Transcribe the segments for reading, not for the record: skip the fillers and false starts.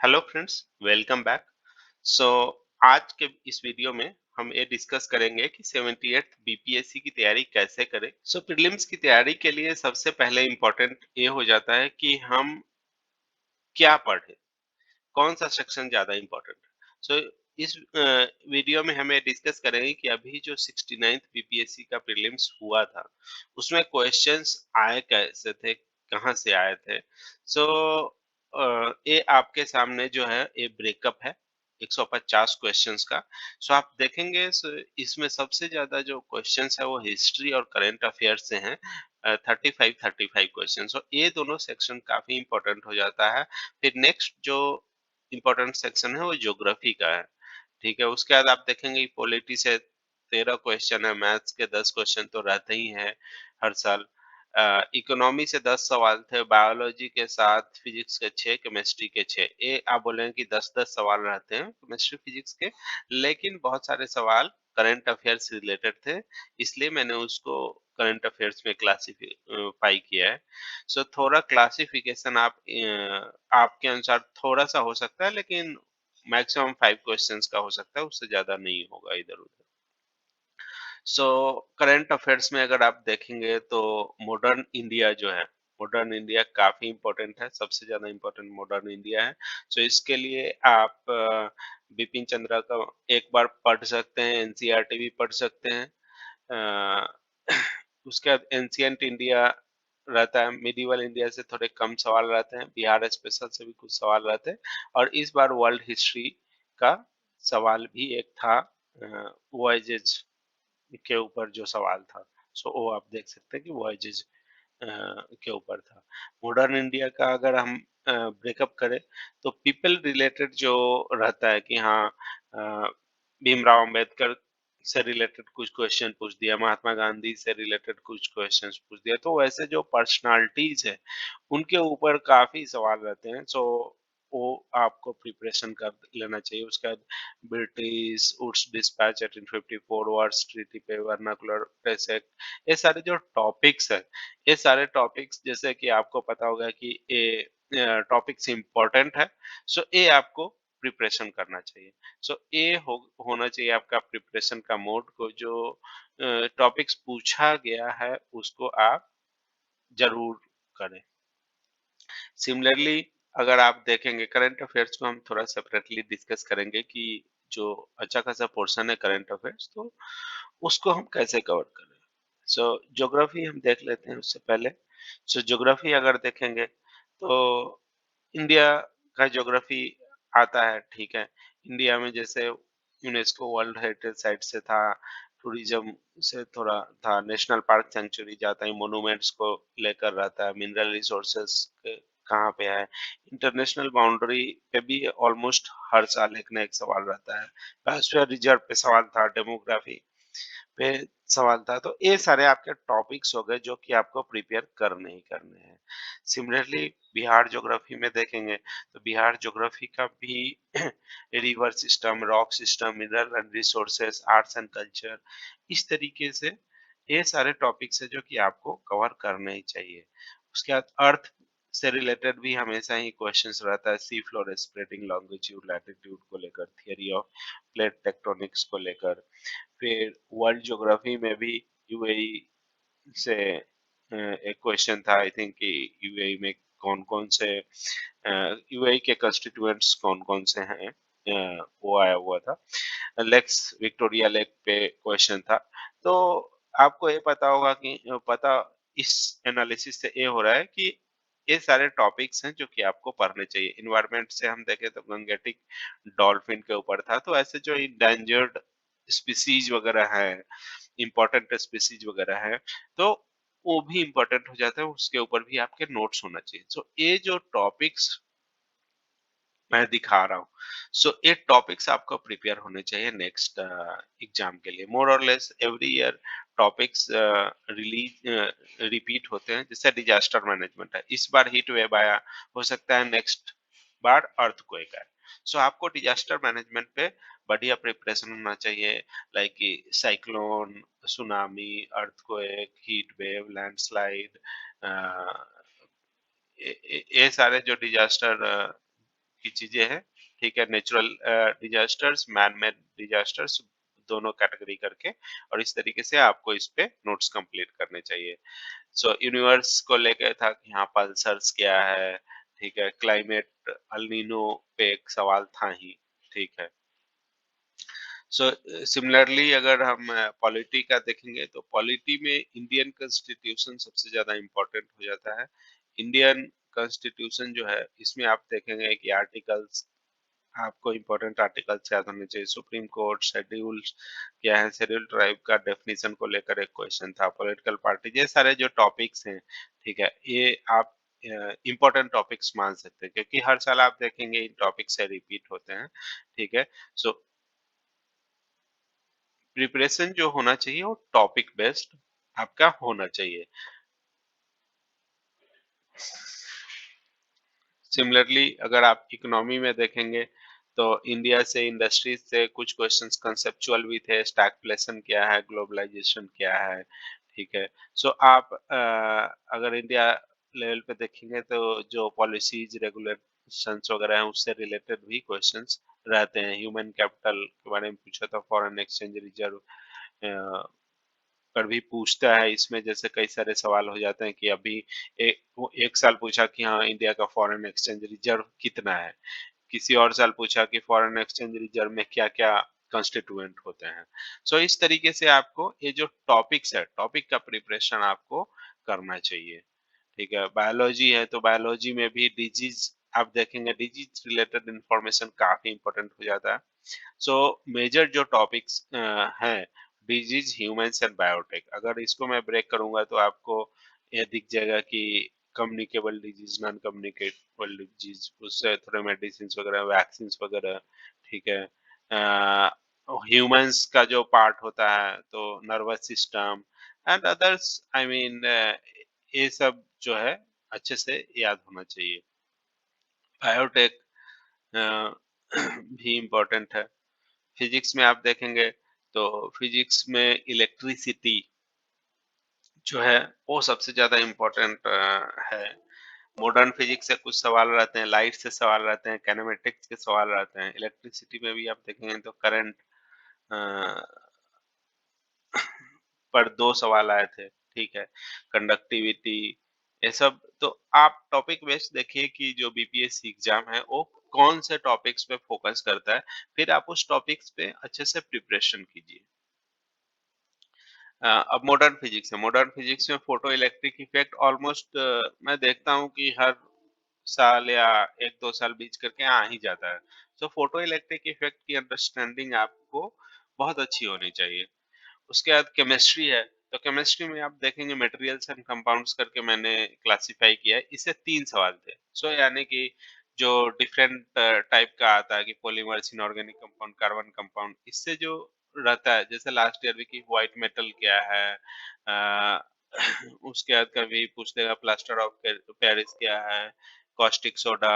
Hello friends, welcome back. So आज के इस वीडियो में हम ये डिस्कस करेंगे कि 78th बीपीएससी की तैयारी कैसे करें। प्रीलिम्स की तैयारी के लिए सबसे पहले इम्पोर्टेंट ये हो जाता है कि हम क्या पढ़ें, कौन सा सेक्शन ज़्यादा इम्पोर्टेंट है। इस वीडियो में हमें डिस्कस करेंगे कि अभी जो 69th बीपीएससी का प्रीलिम्स हुआ था, उसमें क्वेश्चंस आए कैसे थे, कहाँ से आए थे। सो ये आपके सामने जो है ये ब्रेकअप है 150 क्वेश्चंस का। आप देखेंगे इसमें सबसे ज़्यादा जो क्वेश्चंस है वो हिस्ट्री और करंट अफेयर्स से हैं। 35 क्वेश्चन। ये दोनों सेक्शन काफ़ी इम्पोर्टेंट हो जाता है। फिर नेक्स्ट जो इम्पोर्टेंट सेक्शन है वो ज्योग्राफी का है। ठीक है, उसके बाद आप देखेंगे पॉलिटी से 13 क्वेश्चन है, मैथ्स के 10 क्वेश्चन तो रहते ही हैं हर साल। इकोनॉमी से 10 सवाल थे, बायोलॉजी के 7, फिजिक्स के 6, केमिस्ट्री के 6। ये आप बोलेंगे कि 10-10 सवाल रहते हैं केमिस्ट्री फिजिक्स के, लेकिन बहुत सारे सवाल करंट अफेयर्स से रिलेटेड थे, इसलिए मैंने उसको करंट अफेयर्स में क्लासिफाई किया है। थोड़ा क्लासिफिकेशन आपके अनुसार थोड़ा-सा हो सकता है, लेकिन मैक्सिमम 5 क्वेश्चंस का हो सकता है, उससे ज़्यादा नहीं होगा इधर-उधर। सो करंट अफेयर्स में अगर आप देखेंगे तो मॉडर्न इंडिया जो है, मॉडर्न इंडिया काफ़ी इम्पोर्टेंट है, सबसे ज़्यादा इम्पोर्टेंट मॉडर्न इंडिया है। इसके लिए आप बिपिन चंद्रा का एक बार पढ़ सकते हैं, एनसीईआरटी भी पढ़ सकते हैं। अ, उसके बाद एंशिएंट इंडिया रहता है, मिडीवल इंडिया से थोड़े कम सवाल रहते हैं, बिहार स्पेशल से भी कुछ सवाल रहते हैं, और इस बार वर्ल्ड हिस्ट्री का सवाल भी एक था, वॉयजेज के ऊपर जो सवाल था। वो आप देख सकते हैं कि वॉयजेज के ऊपर था। मॉडर्न इंडिया का अगर हम ब्रेकअप करें तो पीपल रिलेटेड जो रहता है कि हाँ, भीमराव अंबेडकर से रिलेटेड कुछ क्वेश्चन पूछ दिया, महात्मा गांधी से रिलेटेड कुछ क्वेश्चंस पूछ दिया, तो वैसे जो पर्सनालिटीज है उनके ऊपर काफी सवाल रहते हैं। वो आपको प्रिपरेशन कर लेना चाहिए। उसके बाद British Wood's dispatch 1854, wars treaty पे, वर्नाकुलर प्रेस एक्ट, ये सारे जो टॉपिक्स है, ये सारे टॉपिक्स जैसे कि आपको पता होगा कि ये टॉपिक्स इम्पोर्टेंट है। ये आपको प्रिपरेशन करना चाहिए। ये होना चाहिए आपका प्रिपरेशन का मोड को, जो टॉपिक्स पूछा गया है उसको आप जरूर करें। सिमिलरली अगर आप देखेंगे करंट अफेयर्स को हम थोड़ा सेपरेटली डिस्कस करेंगे कि जो अच्छा खासा पोर्शन है करंट अफेयर्स, तो उसको हम कैसे कवर करें। ज्योग्राफी हम देख लेते हैं उससे पहले। ज्योग्राफी अगर देखेंगे तो इंडिया का ज्योग्राफी आता है, ठीक है। इंडिया में जैसे यूनेस्को वर्ल्ड हेरिटेज साइट से था, टूरिज्म से थोड़ा था, नेशनल पार्क सेंचुरी जाता है, मोनूमेंट्स को लेकर रहता है, मिनरल रिसोर्सेस कहाँ पे है, इंटरनेशनल बाउंड्री पे भी ऑलमोस्ट हर साल एक ना एक सवाल रहता है, बायोस्फीयर रिजर्व पे सवाल था, डेमोग्राफी पे सवाल था। तो ये सारे आपके टॉपिक्स हो गए जो कि आपको प्रिपेयर करने ही करने हैं। सिमिलरली बिहार ज्योग्राफी में देखेंगे तो बिहार ज्योग्राफी का भी river system, rock system, mineral and resources, arts and culture, इस तरीके से ये सारे टॉपिक्स है जो कि आपको कवर करने ही चाहिए। उसके बाद अर्थ से रिलेटेड भी हमेशा ही क्वेश्चंस रहता है, sea floor spreading longitude latitude को लेकर, थियरी ऑफ प्लेट टेक्टोनिक्स को लेकर। फिर वर्ल्ड ज्योग्राफी में भी यूएई से एक क्वेश्चन था, आई थिंक कि यूएई में कौन कौन से यूएई के कंस्टिट्यूएंट्स कौन कौन से हैं, वो आया हुआ था। लेक्स विक्टोरिया लेक पे क्वेश्चन था। तो आपको ये पता होगा कि पता इस एनालिसिस से ये हो रहा है कि ये सारे टॉपिक्स हैं जो कि आपको पढ़ने चाहिए। इन्वायरमेंट से हम देखें तो गंगेटिक डॉल्फिन के ऊपर था। तो ऐसे जो इंडेंजर्ड स्पीसीज वगैरह है, इम्पोर्टेंट स्पीसीज वगैरह है, तो वो भी इम्पोर्टेंट हो जाता है, उसके ऊपर भी आपके नोट्स होना चाहिए। ये जो टॉपिक्स मैं दिखा रहा हूँ, ये टॉपिक्स आपको प्रिपेयर होने चाहिए नेक्स्ट एग्जाम के लिए। मोर और less every year topics repeat होते हैं। जैसे डिजास्टर मैनेजमेंट है, इस बार हीट वेव आया, हो सकता है नेक्स्ट बार अर्थक्वेक आए। आपको डिजास्टर मैनेजमेंट पे बढ़िया प्रिपरेशन होना चाहिए, लाइक कि cyclone, tsunami, earthquake, heat wave, landslide, ये सारे जो डिजास्टर की चीजें हैं, ठीक है, natural disasters, man made disasters, दोनों कैटेगरी करके, और इस तरीके से आपको इस पे नोट्स कंप्लीट करने चाहिए। सो यूनिवर्स को लेके था कि हाँ पल्सर्स क्या है, ठीक है, क्लाइमेट अल्नीनो पे एक सवाल था ही, ठीक है। सो सिमिलरली अगर हम पॉलिटी का देखेंगे तो पॉलिटी में इंडियन कॉन्स्टिट्यूशन सबसे ज्यादा इम्पोर्टेंट हो जाता है। इंडियन कॉन्स्टिट्यूशन जो है इसमें आप देखेंगे कि आर्टिकल्स, आपको इम्पोर्टेंट आर्टिकल्स याद होने चाहिए। सुप्रीम कोर्ट शेड्यूल क्या है, शेड्यूल ट्राइब का डेफिनेशन को लेकर एक क्वेश्चन था, पॉलिटिकल पार्टी, ये सारे जो टॉपिक्स हैं, ठीक है, ये आप इम्पोर्टेंट टॉपिक्स मान सकते हैं क्योंकि हर साल आप देखेंगे इन टॉपिक से रिपीट होते हैं, ठीक है। सो प्रिपरेशन जो होना चाहिए वो टॉपिक बेस्ड आपका होना चाहिए। सिमिलरली अगर आप इकोनॉमी में देखेंगे तो इंडिया से इंडस्ट्रीज से कुछ क्वेश्चंस कंसेप्चुअल भी थे, स्टैगफ्लेशन क्या है, ग्लोबलाइजेशन क्या है, ठीक है। सो आप अगर इंडिया लेवल पे देखेंगे तो जो पॉलिसीज रेगुलेशंस वगैरह हैं उससे रिलेटेड भी क्वेश्चंस रहते हैं। ह्यूमन कैपिटल के बारे में पूछा था, फॉरेन एक्सचेंज रिजर्व पर भी पूछता है, इसमें जैसे कई सारे सवाल हो जाते हैं कि अभी वो एक साल पूछा कि हाँ इंडिया का फॉरेन एक्सचेंज रिजर्व कितना है, किसी और साल पूछा कि फॉरेन एक्सचेंज रिजर्व में क्या क्या कंस्टिट्यूएंट होते हैं। सो इस तरीके से आपको ये जो टॉपिक्स है, टॉपिक का प्रिपरेशन आपको करना चाहिए, ठीक है। बायोलॉजी है तो बायोलॉजी में भी डिजीज आप देखेंगे, डिजीज रिलेटेड इंफॉर्मेशन काफी इंपॉर्टेंट हो जाता है। सो मेजर जो टॉपिक्स हैं, डिजीज, ह्यूमंस एंड बायोटेक, अगर इसको मैं ब्रेक करूंगा तो आपको ये दिख जाएगा कि communicable disease, non communicable disease, उससे थोड़े मेडिसिन वगैरह, वैक्सीन वगैरह, ठीक है। ह्यूमंस का जो पार्ट होता है तो nervous system and others, I mean ये सब जो है अच्छे से याद होना चाहिए। बायोटेक भी इम्पोर्टेंट है। फिजिक्स में आप देखेंगे तो फिजिक्स में इलेक्ट्रिसिटी जो है वो सबसे ज्यादा इम्पोर्टेंट है। मॉडर्न फिजिक्स से कुछ सवाल रहते हैं, लाइट से सवाल रहते हैं, कैनेमेटिक्स के सवाल रहते हैं। इलेक्ट्रिसिटी में भी आप देखेंगे तो करंट पर दो सवाल आए थे, ठीक है, कंडक्टिविटी, ये सब। तो आप टॉपिक बेस्ड देखिए कि जो बीपीएससी एग्जाम है वो कौन से टॉपिक्स पे फोकस करता है, फिर आप उस टॉपिक्स पे अच्छे से प्रिपरेशन कीजिए। अब मॉडर्न फिजिक्स है, मॉडर्न फिजिक्स में फोटो इलेक्ट्रिक इफेक्ट ऑलमोस्ट मैं देखता हूँ कि हर साल या एक दो साल बीच करके आ ही जाता है। तो फोटो इलेक्ट्रिक इफेक्ट की अंडरस्टैंडिंग आपको बहुत अच्छी होनी चाहिए। उसके बाद केमिस्ट्री है, तो केमिस्ट्री में आप देखेंगे मटेरियल्स एंड कंपाउंड्स करके मैंने क्लासिफाई किया है, इससे 3 सवाल थे। सो यानी कि जो डिफरेंट टाइप का आता है कि polymers, inorganic compound, carbon compound, इससे जो रहता है, जैसे लास्ट ईयर भी कि व्हाइट मेटल क्या है, उसके बाद कभी पूछ देगा प्लास्टर ऑफ पेरिस क्या है, कॉस्टिक सोडा,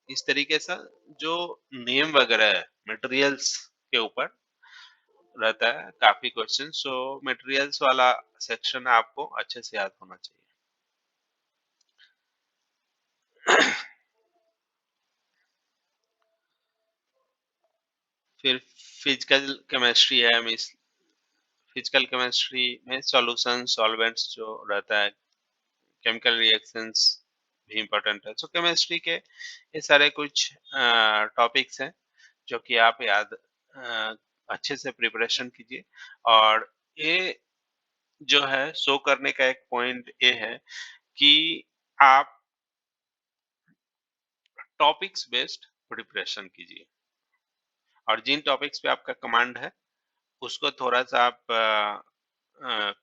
इस तरीके से जो नेम वगैरह है मटेरियल्स के ऊपर रहता है काफी क्वेश्चन। सो मटेरियल्स वाला सेक्शन आपको अच्छे से याद होना चाहिए। फिर फिजिकल केमिस्ट्री है, मिस फिजिकल केमिस्ट्री में सॉल्यूशन सॉल्वेंट्स जो रहता है, केमिकल रिएक्शंस भी इम्पोर्टेंट है। सो केमिस्ट्री के ये सारे कुछ टॉपिक्स हैं जो कि आप याद अच्छे से प्रिपरेशन कीजिए। और ये जो है शो करने का एक पॉइंट ये है कि आप टॉपिक्स बेस्ड प्रिपरेशन कीजिए, और जिन टॉपिक्स पे आपका कमांड है उसको थोड़ा-सा आप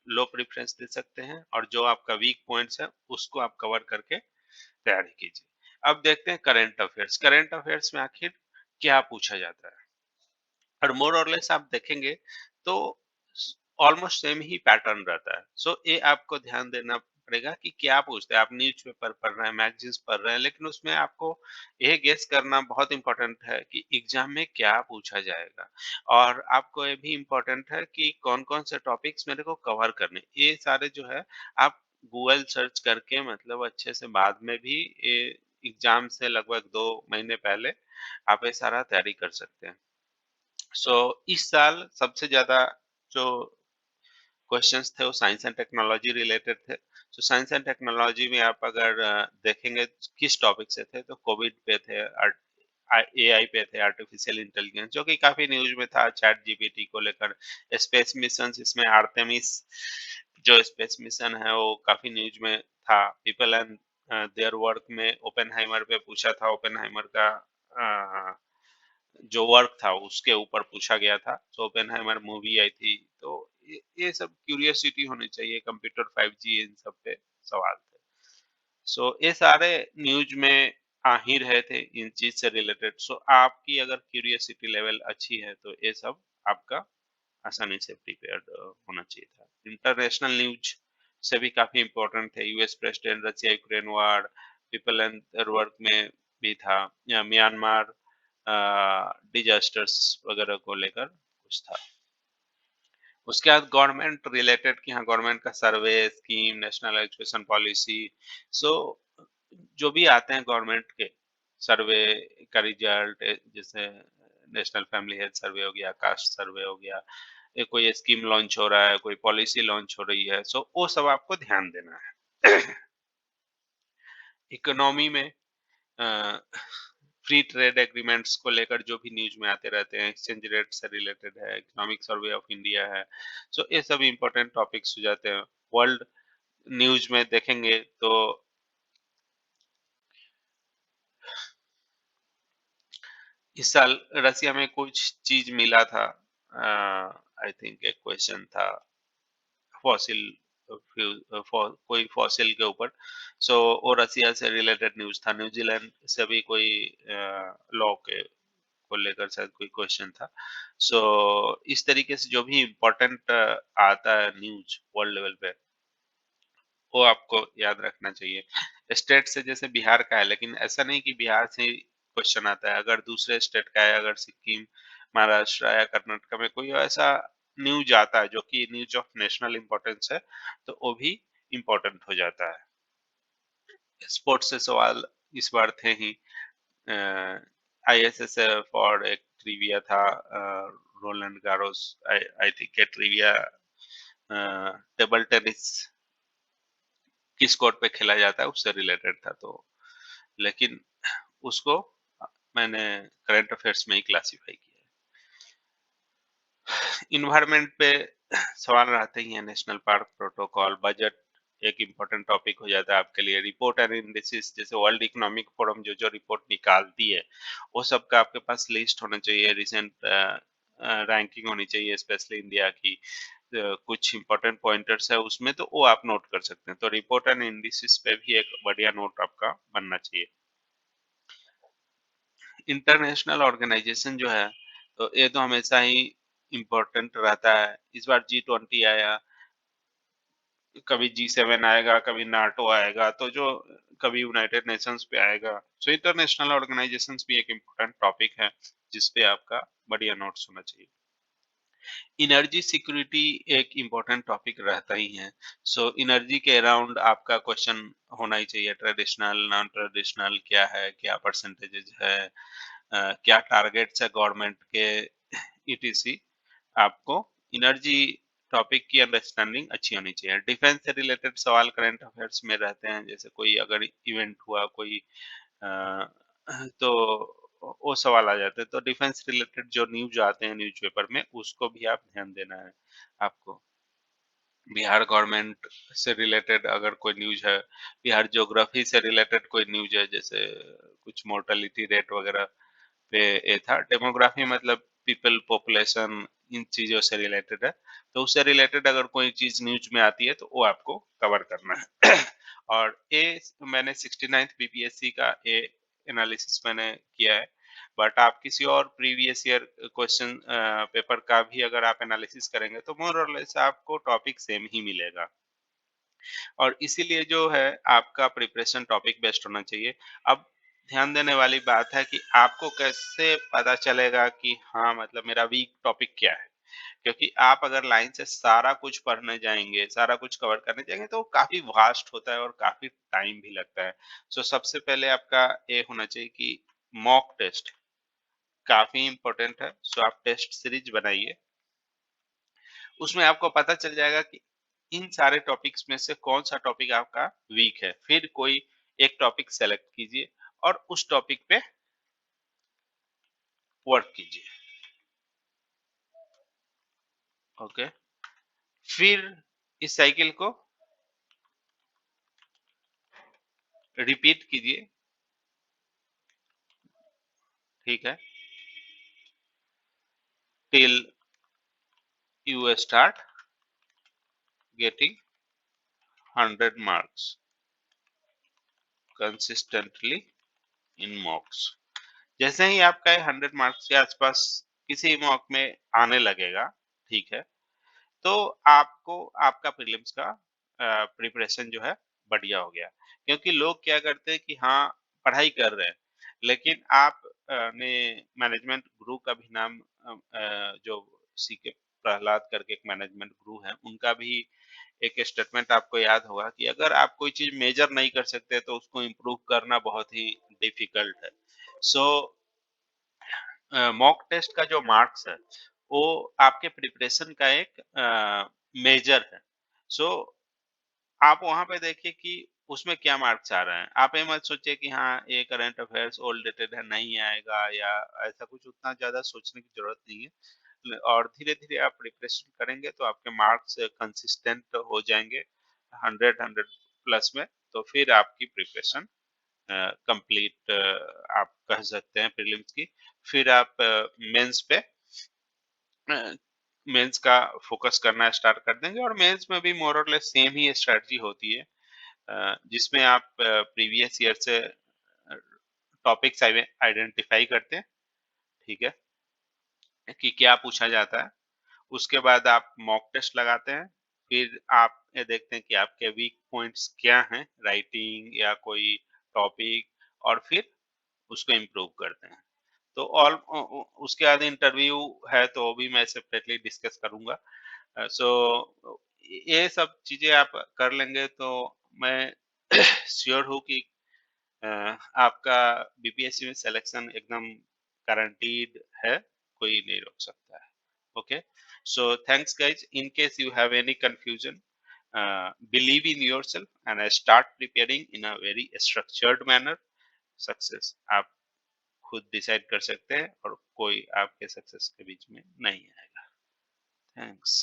लो प्रेफ़रेंस दे सकते हैं, और जो आपका वीक पॉइंट्स है उसको आप कवर करके तैयारी कीजिए। अब देखते हैं करंट अफ़ेयर्स। करंट अफ़ेयर्स में आखिर क्या पूछा जाता है? और मोर और लेस आप देखेंगे तो ऑलमोस्ट सेम ही पैटर्न रहता है। सो ये आपको ध्यान देना पड़ेगा कि क्या पूछते हैं। आप न्यूज़पेपर पढ़ रहे हैं, मैगज़ीन्स पढ़ रहे हैं, लेकिन उसमें आपको ये गेस करना बहुत इम्पोर्टेंट है कि एग्ज़ाम में क्या पूछा जाएगा। और आपको ये भी इम्पोर्टेंट है कि कौन-कौन से टॉपिक्स मेरे को कवर करने। ये सारे जो है आप गूगल सर्च करके, मतलब अच्छे से बाद में भी ये एग्जाम से लगभग 2 महीने पहले आप ये सारा तैयारी कर सकते हैं। सो इस साल सबसे ज़्यादा जो क्वेश्चंस थे वो साइंस एंड टेक्नोलॉजी रिलेटेड थे। तो साइंस एंड टेक्नोलॉजी में आप अगर देखेंगे किस टॉपिक से थे तो कोविड पे थे, एआई पे थे, आर्टिफिशियल इंटेलिजेंस, जो कि काफी न्यूज में था, चैट जीपीटी को लेकर, स्पेस मिशन, इसमें आर्टेमिस जो स्पेस मिशन है वो काफी न्यूज में था। पीपल एंड देयर वर्क में ओपेनहाइमर पे पूछा था, ओपेनहाइमर का जो वर्क था उसके ऊपर पूछा गया था। तो ओपेनहाइमर मूवी आई थी। तो ये सब क्यूरियोसिटी होनी चाहिए। कंप्यूटर 5G इन सब पे सवाल थे। सो ये सारे न्यूज में आ ही रहे थे इन चीज से रिलेटेड। सो आपकी अगर क्यूरियोसिटी लेवल अच्छी है तो ये सब आपका आसानी से प्रिपेयर्ड होना चाहिए था। इंटरनेशनल न्यूज से भी काफी इम्पोर्टेंट थे। US president, Russia Ukraine war, people and work में भी था, या म्यांमार डिजास्टर्स वगैरह को लेकर कुछ था। उसके बाद गवर्नमेंट रिलेटेड कि हाँ, गवर्नमेंट का सर्वे स्कीम, नेशनल एजुकेशन पॉलिसी, सो जो भी आते हैं गवर्नमेंट के सर्वे का रिजल्ट, जैसे नेशनल फैमिली हेल्थ सर्वे हो गया, कास्ट सर्वे हो गया, ये कोई स्कीम लॉन्च हो रहा है, कोई पॉलिसी लॉन्च हो रही है, सो वो सब आपको ध्यान देना है। इकोनॉमी में फ्री ट्रेड एग्रीमेंट्स को लेकर जो भी न्यूज में आते रहते हैं, एक्सचेंज रेट से रिलेटेड है, इकोनॉमिक सर्वे ऑफ इंडिया है, सो ये सब इंपॉर्टेंट टॉपिक्स हो जाते हैं। वर्ल्ड न्यूज में देखेंगे तो इस साल रसिया में कुछ चीज मिला था। आई थिंक एक क्वेश्चन था फॉसिल कोई फॉसिल के ऊपर। सो वो रसिया से रिलेटेड न्यूज था। न्यूजीलैंड से भी कोई लॉ के को लेकर शायद कोई क्वेश्चन था। सो इस तरीके से जो भी इम्पोर्टेंट आता है न्यूज वर्ल्ड लेवल पे, वो आपको याद रखना चाहिए। स्टेट से जैसे बिहार का है, लेकिन ऐसा नहीं कि बिहार से ही क्वेश्चन आता है। अगर दूसरे स्टेट का है, अगर सिक्किम, महाराष्ट्र या कर्नाटक में कोई ऐसा न्यूज आता है जो कि न्यूज ऑफ नेशनल इम्पोर्टेंस है, तो वो भी इम्पोर्टेंट हो जाता है। स्पोर्ट्स से सवाल इस बार थे ही। आईएसएसएफ और एक ट्रिविया था, Roland Garros, I I think ये ट्रिविया टेबल टेनिस किस कोर्ट पे खेला जाता है उससे रिलेटेड था। तो लेकिन उसको मैंने करंट अफेयर्स में ही क्लासिफाई किया है। इन्वायरमेंट पे सवाल रहते ही हैं। नेशनल पार्क प्रोटोकॉल, बजट एक इम्पोर्टेंट टॉपिक हो जाता है आपके लिए। रिपोर्ट एंड इंडिसेस, जैसे वर्ल्ड इकोनॉमिक फोरम जो जो रिपोर्ट निकालती है, वो सब का आपके पास लिस्ट होना चाहिए। रिसेंट रैंकिंग होनी चाहिए, स्पेशली इंडिया की। कुछ इंपॉर्टेंट पॉइंटर्स है उसमें, तो वो आप नोट कर सकते हैं। तो रिपोर्ट एंड इंडिसेस पे भी एक बढ़िया नोट आपका बनना चाहिए। इंटरनेशनल ऑर्गेनाइजेशन जो है, तो ये तो हमेशा ही इम्पोर्टेंट रहता है। इस बार G20 आया, कभी G7 आएगा, कभी नाटो आएगा, तो जो कभी यूनाइटेड नेशंस पे आएगा। सो इंटरनेशनल ऑर्गेनाइजेशंस भी एक इम्पोर्टेंट टॉपिक है जिस पे आपका बढ़िया नोट्स होना चाहिए। एनर्जी सिक्योरिटी एक इम्पोर्टेंट टॉपिक रहता ही है। सो एनर्जी के अराउंड आपका क्वेश्चन होना ही चाहिए। ट्रेडिशनल, नॉन ट्रेडिशनल क्या है, क्या परसेंटेजेस है, क्या टारगेट्स है गवर्नमेंट के, ईटीसी। आपको एनर्जी टॉपिक की अंडरस्टैंडिंग अच्छी होनी चाहिए। डिफेंस से रिलेटेड सवाल करंट अफेयर्स में रहते हैं, जैसे कोई अगर इवेंट हुआ, कोई अ, तो वो सवाल आ जाते हैं। तो डिफेंस रिलेटेड जो न्यूज आते हैं न्यूज़पेपर में, उसको भी आप ध्यान देना है आपको। बिहार गवर्नमेंट से रिलेटेड अगर कोई न्यूज है, बिहार ज्योग्राफी से रिलेटेड कोई न्यूज है, जैसे कुछ मोर्टेलिटी रेट वगैरह पे ये था। डेमोग्राफी मतलब पीपल पॉपुलेशन, इन चीजों से रिलेटेड है। तो उससे रिलेटेड अगर कोई चीज न्यूज में आती है तो वो आपको कवर करना है। और ये मैंने 69th बीपीएससी का ये एनालिसिस मैंने किया है। बट आप किसी और प्रीवियस ईयर क्वेश्चन पेपर का भी अगर आप एनालिसिस करेंगे तो मोर और लेस आपको टॉपिक सेम ही मिलेगा। और इसीलिए जो है आपका प्रिपरेशन टॉपिक बेस्ड होना चाहिए। अब ध्यान देने वाली बात है कि आपको कैसे पता चलेगा कि हाँ, मतलब मेरा वीक टॉपिक क्या है। क्योंकि आप अगर लाइन से सारा कुछ पढ़ने जाएँगे, सारा कुछ कवर करने जाएँगे तो काफ़ी वास्ट होता है और काफ़ी टाइम भी लगता है। सो सबसे पहले आपका ये होना चाहिए कि मॉक टेस्ट काफ़ी इम्पोर्टेंट है। सो आप टेस्ट सीरीज़ बनाइए। उसमें आपको पता चल जाएगा कि इन सारे टॉपिक्स में से कौन-सा टॉपिक आपका वीक है। फिर कोई एक टॉपिक सेलेक्ट कीजिए और उस टॉपिक पे वर्क कीजिए। ओके? फिर इस साइकिल को रिपीट कीजिए, ठीक है? Till you start getting 100 marks consistently in mocks. जैसे ही आपका 100 मार्क्स के आसपास किसी मॉक में आने लगेगा, ठीक है, तो आपको आपका प्रीलिम्स का प्रिपरेशन जो है बढ़िया हो गया। क्योंकि लोग क्या करते हैं कि हाँ, पढ़ाई कर रहे हैं, लेकिन आप ने मैनेजमेंट गुरु का भी नाम जो सीके प्रहलाद करके एक मैनेजमेंट गुरु हैं, उनका भी एक स्टेटमेंट आपको याद होगा कि अगर आप कोई चीज़ मेजर नहीं कर सकते तो उसको इम्प्रूव करना बहुत ही डिफिकल्ट है। सो मॉक टेस्ट का जो मार्क्स है, वो आपके प्रिपरेशन का एक मेजर है। सो आप वहाँ पे देखिए कि उसमें क्या मार्क्स आ रहे हैं। आप ये मत सोचिए कि हाँ, ये करंट अफेयर्स ओल्ड डेटेड है, नहीं आएगा या ऐसा कुछ उतना ज़्यादा सोचने की ज़रूरत नहीं है। और धीरे-धीरे आप प्रिपरेशन करेंगे तो आपके मार्क्स कंसिस्टेंट हो जाएँगे 100 प्लस में, तो फिर आपकी प्रिपरेशन कंप्लीट आप कह सकते हैं प्रीलिम्स की। फिर आप मेंस पे अ, मेंस का फोकस करना स्टार्ट कर देंगे और मेंस में भी मोर और लेस सेम ही स्ट्रैटेजी होती है, जिसमें आप प्रीवियस ईयर से टॉपिक्स आइडेंटिफाई करते हैं, ठीक है, कि क्या पूछा जाता है। उसके बाद आप मॉक टेस्ट लगाते हैं। फिर आप ये देखते हैं कि आपके वीक पॉइंट्स क्या हैं, राइटिंग या कोई टॉपिक, और फिर उसको इम्प्रूव करते हैं। तो उसके बाद इंटरव्यू है तो वो भी मैं सेपरेटली डिस्कस करूँगा। ये सब चीज़ें आप कर लेंगे तो मैं श्योर हूँ कि अ, आपका बीपीएससी में सिलेक्शन एकदम गारंटीड है, कोई नहीं रोक सकता है। Okay, so thanks guys. In case you have any confusion, believe in yourself and start preparing in a very structured manner. Success आप खुद डिसाइड कर सकते हैं और कोई आपके सक्सेस के बीच में नहीं आएगा। थैंक्स।